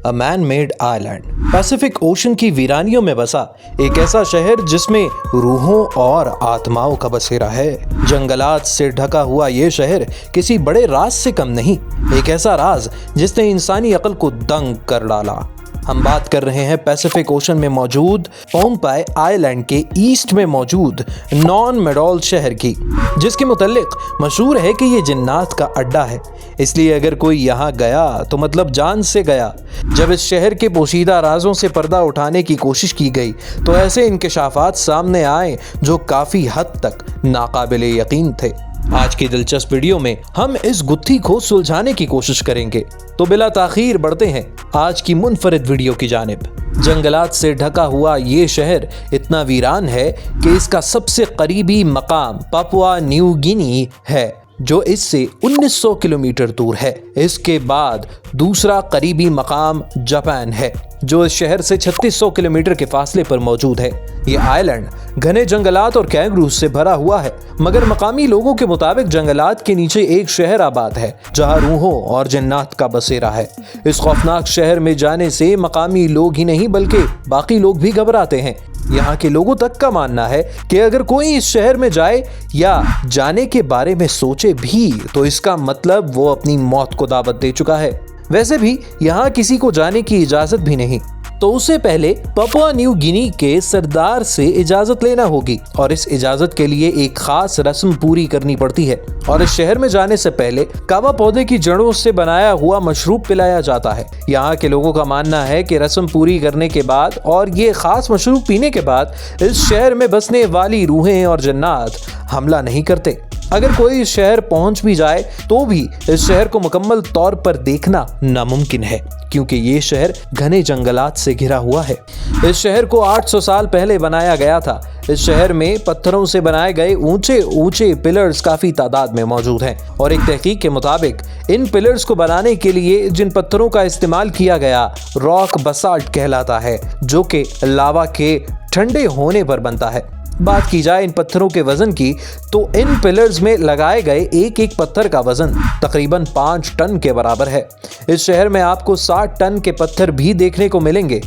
A man made island. Pacific ocean की वीरानियों में बसा एक ऐसा शहर जिसमें रूहों और आत्माओं का बसेरा है। जंगलात से ढका हुआ ये शहर किसी बड़े राज से कम नहीं, एक ऐसा राज जिसने इंसानी अक्ल को दंग कर डाला। हम बात कर रहे हैं पैसिफिक ओशन में मौजूद पोम्पाई आइलैंड के ईस्ट में मौजूद नॉन मेडोल शहर की, जिसके मुतल्लिक मशहूर है कि ये जिन्नात का अड्डा है। इसलिए अगर कोई यहाँ गया तो मतलब जान से गया। जब इस शहर के पोशीदा राजों से पर्दा उठाने की कोशिश की गई तो ऐसे इंकशाफात सामने आए जो काफ़ी हद तक नाकाबिले यकीन थे। आज की दिलचस्प वीडियो में हम इस गुत्थी को सुलझाने की कोशिश करेंगे, तो बिला ताखीर बढ़ते हैं आज की मुनफरिद वीडियो की जानिब। जंगलात से ढका हुआ ये शहर इतना वीरान है कि इसका सबसे करीबी मकाम पापुआ न्यू गिनी है, जो इससे 1900 किलोमीटर दूर है। इसके बाद दूसरा करीबी मकाम जापान है, जो इस शहर से 3600 किलोमीटर के फासले पर मौजूद है। ये आइलैंड घने जंगलात और कैंगरूज से भरा हुआ है, मगर मकामी लोगों के मुताबिक जंगलात के नीचे एक शहर आबाद है जहां रूहों और जन्नात का बसेरा है। इस खौफनाक शहर में जाने से मकामी लोग ही नहीं बल्कि बाकी लोग भी घबराते हैं। यहाँ के लोगों तक का मानना है कि अगर कोई इस शहर में जाए या जाने के बारे में सोचे भी तो इसका मतलब वो अपनी मौत को दावत दे चुका है। वैसे भी यहाँ किसी को जाने की इजाजत भी नहीं, तो उससे पहले पापुआ न्यू गिनी के सरदार से इजाजत लेना होगी और इस इजाजत के लिए एक खास रस्म पूरी करनी पड़ती है। और इस शहर में जाने से पहले कावा पौधे की जड़ों से बनाया हुआ मशरूब पिलाया जाता है। यहाँ के लोगों का मानना है कि रस्म पूरी करने के बाद और ये खास मशरूब पीने के बाद इस शहर में बसने वाली रूहें और जन्नात हमला नहीं करते। अगर कोई इस शहर पहुंच भी जाए तो भी इस शहर को मुकम्मल तौर पर देखना नामुमकिन है, क्योंकि ये शहर घने जंगलात से घिरा हुआ है। इस शहर को 800 साल पहले बनाया गया था। इस शहर में पत्थरों से बनाए गए ऊंचे ऊंचे पिलर्स काफी तादाद में मौजूद हैं और एक तहकीक के मुताबिक इन पिलर्स को बनाने के लिए जिन पत्थरों का इस्तेमाल किया गया रॉक बसाल्ट कहलाता है, जो कि लावा के ठंडे होने पर बनता है। बात की जाए इन पत्थरों के वजन की तो इन पिलर्स में लगाए गए एक एक पत्थर का वजन तकरीबन 5 टन के बराबर है। इस शहर में आपको 60 टन के पत्थर भी देखने को मिलेंगे।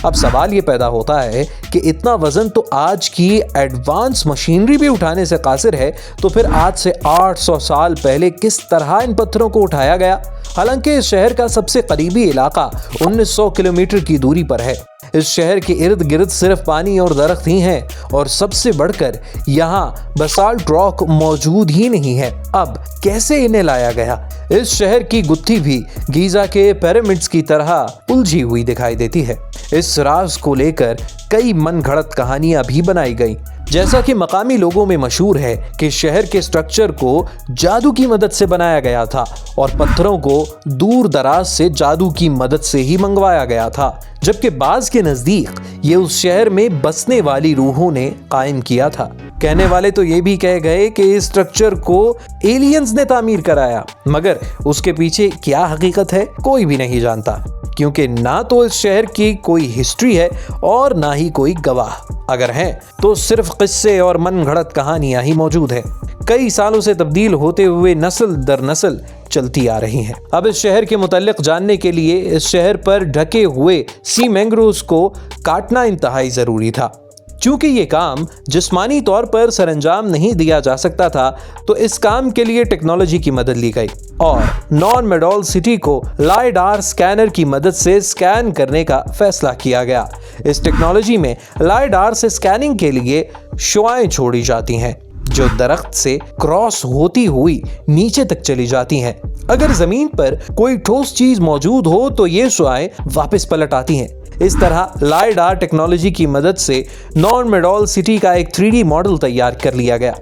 अब सवाल ये पैदा होता है कि इतना वजन तो आज की एडवांस मशीनरी भी उठाने से कासिर है, तो फिर आज से 800 साल पहले किस तरह इन पत्थरों को उठाया गया? हालांकि इस शहर का सबसे करीबी इलाका 1900 किलोमीटर की दूरी पर है। इस शहर के इर्द गिर्द सिर्फ पानी और दरख्त ही हैं और सबसे बढ़कर यहाँ बसाल्ट रॉक मौजूद ही नहीं है। अब कैसे इन्हें लाया गया? इस शहर की गुत्थी भी गीजा के पिरामिड्स की तरह उलझी हुई दिखाई देती है। इस राज को लेकर कई मनगढ़ंत कहानियां भी बनाई गई। जैसा कि मकामी लोगों में मशहूर है कि शहर के स्ट्रक्चर को जादू की मदद से बनाया गया था और पत्थरों को दूर दराज से जादू की मदद से ही मंगवाया गया था, जबकि बाज के नजदीक ये उस शहर में बसने वाली रूहों ने कायम किया था। कहने वाले तो ये भी कह गए कि इस स्ट्रक्चर को एलियंस ने तामीर कराया, मगर उसके पीछे क्या हकीकत है कोई भी नहीं जानता, क्योंकि ना तो इस शहर की कोई हिस्ट्री है और ना ही कोई गवाह। अगर हैं तो सिर्फ किस्से और मनगढ़ंत कहानियां ही मौजूद हैं। कई सालों से तब्दील होते हुए नस्ल दर नस्ल चलती आ रही हैं। अब इस शहर के मुताल्लिक जानने के लिए इस शहर पर ढके हुए सी मैंग्रोव्स को काटना इंतहाई जरूरी था। चूंकि ये काम जिस्मानी तौर पर सरंजाम नहीं दिया जा सकता था, तो इस काम के लिए टेक्नोलॉजी की मदद ली गई और नॉन मेडोल सिटी को लाइडार स्कैनर की मदद से स्कैन करने का फैसला किया गया। इस टेक्नोलॉजी में लाइडार से स्कैनिंग के लिए शुआएं छोड़ी जाती हैं जो दरख्त से क्रॉस होती हुई नीचे तक चली जाती हैं। अगर जमीन पर कोई ठोस चीज मौजूद हो तो ये शुआएं वापस पलट आती हैं। इस तरह लाइडार टेक्नोलॉजी की मदद से नॉन मेडोल सिटी का एक 3D मॉडल तैयार कर लिया गया।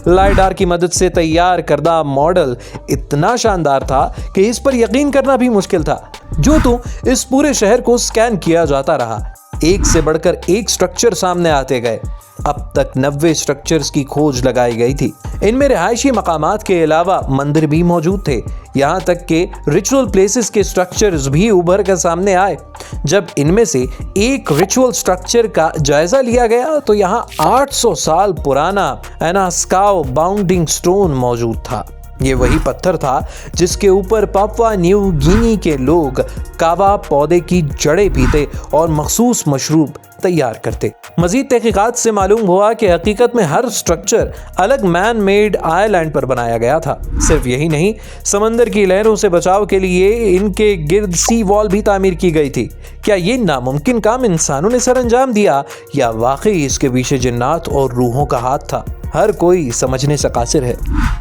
लाइडार की मदद से तैयार करदा मॉडल इतना शानदार था कि इस पर यकीन करना भी मुश्किल था। जो तो इस पूरे शहर को स्कैन किया जाता रहा, एक से बढ़कर एक स्ट्रक्चर सामने आते गए। अब तक 90 स्ट्रक्चर्स की खोज लगाई गई थी। इनमें रिहायशी मकामात के अलावा मंदिर भी मौजूद थे। यहाँ तक के रिचुअल प्लेसेस के स्ट्रक्चर्स भी उभर कर सामने आए। जब इनमें से एक रिचुअल स्ट्रक्चर का जायजा लिया गया तो यहाँ 800 साल पुराना एनास्काओ बाउंडिंग स्टोन मौजूद था। یہ وہی پتھر تھا جس کے اوپر پاپوا نیو گینی کے لوگ کاوا پودے کی جڑیں پیتے اور مخصوص مشروب تیار کرتے۔ مزید تحقیقات سے معلوم ہوا کہ حقیقت میں ہر سٹرکچر الگ مین میڈ آئی لینڈ پر بنایا گیا تھا۔ صرف یہی نہیں، سمندر کی لہروں سے بچاؤ کے لیے ان کے گرد سی وال بھی تعمیر کی گئی تھی۔ کیا یہ ناممکن کام انسانوں نے سر انجام دیا یا واقعی اس کے پیچھے جنات اور روحوں کا ہاتھ تھا؟ ہر کوئی سمجھنے سے قاصر ہے۔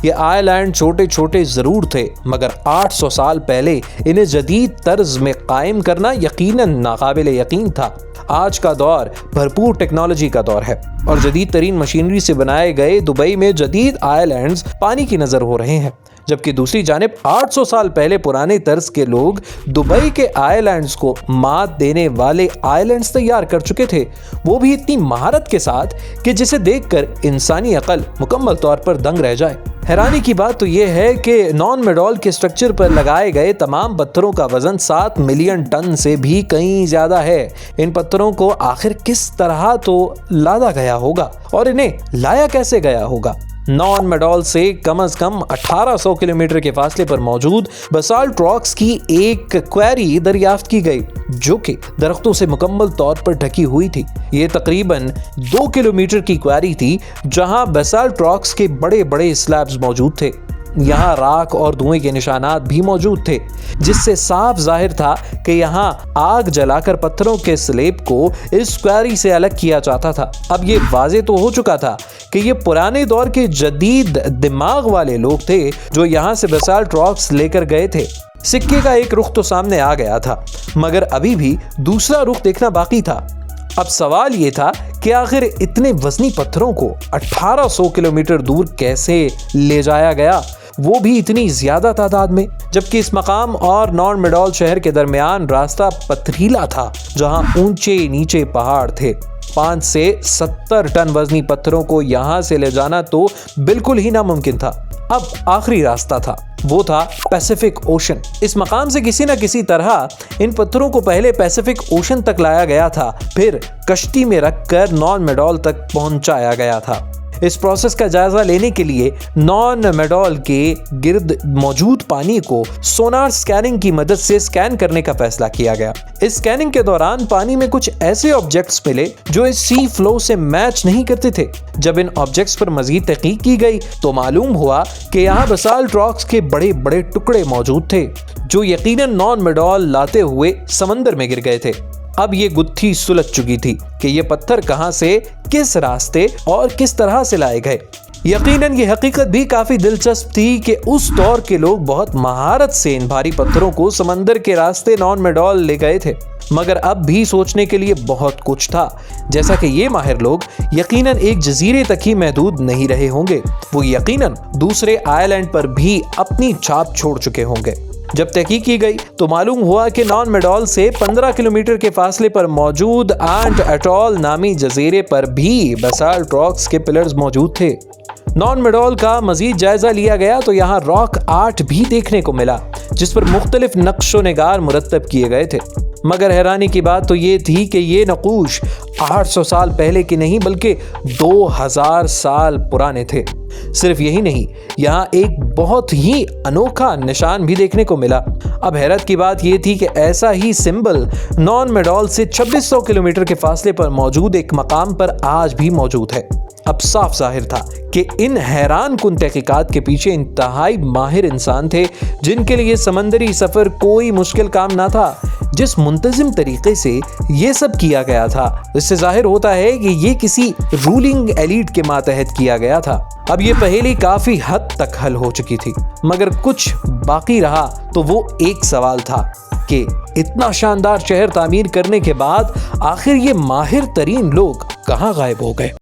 یہ آئی لینڈ چھوٹے چھوٹے ضرور تھے، مگر 800 سال پہلے انہیں جدید طرز میں قائم کرنا یقیناً ناقابل یقین تھا۔ آج کا دور بھرپور ٹیکنالوجی کا دور ہے اور جدید ترین مشینری سے بنائے گئے دبئی میں جدید آئی لینڈز پانی کی نظر ہو رہے ہیں، جبکہ دوسری جانب 800 سال پہلے پرانے طرز کے لوگ دبئی کے آئی لینڈز کو مات دینے والے آئی لینڈز تیار کر چکے تھے، وہ بھی اتنی مہارت کے ساتھ کہ جسے دیکھ کر انسانی عقل مکمل طور پر دنگ رہ جائے۔ حیرانی کی بات تو یہ ہے کہ نان میڈول کے سٹرکچر پر لگائے گئے تمام پتھروں کا وزن 7 ملین ٹن سے بھی کہیں زیادہ ہے۔ ان پتھروں کو آخر کس طرح تو لادا گیا ہوگا اور انہیں لایا کیسے گیا ہوگا؟ نان میڈول سے کم از کم 1800 کلومیٹر کے فاصلے پر موجود بسالٹ راکس کی ایک کوئری دریافت کی گئی جو کہ درختوں سے مکمل طور پر ڈھکی ہوئی تھی۔ یہ تقریباً 2 کلومیٹر کی کوئری تھی جہاں بسالٹ راکس کے بڑے بڑے سلیبز موجود تھے۔ یہاں راکھ اور دھوئیں کے نشانات بھی موجود تھے، جس سے صاف ظاہر تھا کہ یہاں آگ جلا کر پتھروں کے سلیب کو اس کوئری سے الگ کیا جاتا تھا۔ اب یہ واضح تو ہو چکا تھا کہ یہ پرانے دور کے جدید دماغ والے لوگ تھے جو یہاں سے بسالٹ راکس لے کر گئے تھے۔ سکے کا ایک رخ تو سامنے آ گیا تھا، مگر ابھی بھی دوسرا رخ دیکھنا باقی تھا۔ اب سوال یہ تھا کہ آخر اتنے وزنی پتھروں کو 1800 کلومیٹر دور کیسے لے جایا گیا، وہ بھی اتنی زیادہ تعداد میں، جبکہ اس مقام اور نان میڈول شہر کے درمیان راستہ پتھریلا تھا جہاں اونچے نیچے پہاڑ تھے۔ 5 سے 70 ٹن وزنی پتھروں کو یہاں سے لے جانا تو بالکل ہی ناممکن تھا۔ اب آخری راستہ تھا، وہ تھا پیسیفک اوشن۔ اس مقام سے کسی نہ کسی طرح ان پتھروں کو پہلے پیسیفک اوشن تک لایا گیا تھا، پھر کشتی میں رکھ کر نان میڈول تک پہنچایا گیا تھا۔ اس پروسیس کا جائزہ لینے کے لیے نان میڈول کے گرد موجود پانی کو سونار سکیننگ کی مدد سے سکین کرنے کا فیصلہ کیا گیا۔ اس سکیننگ کے دوران پانی میں کچھ ایسے آبجیکٹس ملے جو اس سی فلو سے میچ نہیں کرتے تھے۔ جب ان آبجیکٹس پر مزید تحقیق کی گئی تو معلوم ہوا کہ یہاں بسالٹ راکس کے بڑے بڑے ٹکڑے موجود تھے جو یقیناً نان میڈول لاتے ہوئے سمندر میں گر گئے تھے۔ اب یہ گتھی سلجھ چکی تھی کہ یہ پتھر کہاں سے، کس راستے اور کس طرح سے لائے گئے۔ یقیناً یہ حقیقت بھی کافی دلچسپ تھی کہ اس دور کے لوگ بہت مہارت سے ان بھاری پتھروں کو سمندر کے راستے نان میڈول لے گئے تھے، مگر اب بھی سوچنے کے لیے بہت کچھ تھا۔ جیسا کہ یہ ماہر لوگ یقیناً ایک جزیرے تک ہی محدود نہیں رہے ہوں گے، وہ یقیناً دوسرے آئی لینڈ پر بھی اپنی چھاپ چھوڑ چکے ہوں گے۔ جب تحقیق کی گئی تو معلوم ہوا کہ نان میڈول سے 15 کلومیٹر کے فاصلے پر موجود آنٹ اٹول نامی جزیرے پر بھی بسالٹ راکس کے پلرز موجود تھے۔ نان میڈول کا مزید جائزہ لیا گیا تو یہاں راک آرٹ بھی دیکھنے کو ملا جس پر مختلف نقش و نگار مرتب کیے گئے تھے، مگر حیرانی کی بات تو یہ تھی کہ یہ نقوش 800 سال پہلے کے نہیں بلکہ 2000 سال پرانے تھے۔ صرف یہی نہیں، یہاں ایک بہت ہی انوکھا نشان بھی دیکھنے کو ملا۔ اب حیرت کی بات یہ تھی کہ ایسا ہی سمبل نان میڈول سے 2600 کلومیٹر کے فاصلے پر موجود ایک مقام پر آج بھی موجود ہے۔ اب صاف ظاہر تھا کہ ان حیران کن تحقیقات کے پیچھے انتہائی ماہر انسان تھے جن کے لیے سمندری سفر کوئی مشکل کام نہ تھا۔ جس منتظم طریقے سے یہ سب کیا گیا تھا اس سے ظاہر ہوتا ہے کہ یہ کسی رولنگ ایلیٹ کے ماتحت کیا گیا تھا۔ اب یہ پہیلی کافی حد تک حل ہو چکی تھی، مگر کچھ باقی رہا تو وہ ایک سوال تھا کہ اتنا شاندار شہر تعمیر کرنے کے بعد آخر یہ ماہر ترین لوگ کہاں غائب ہو گئے؟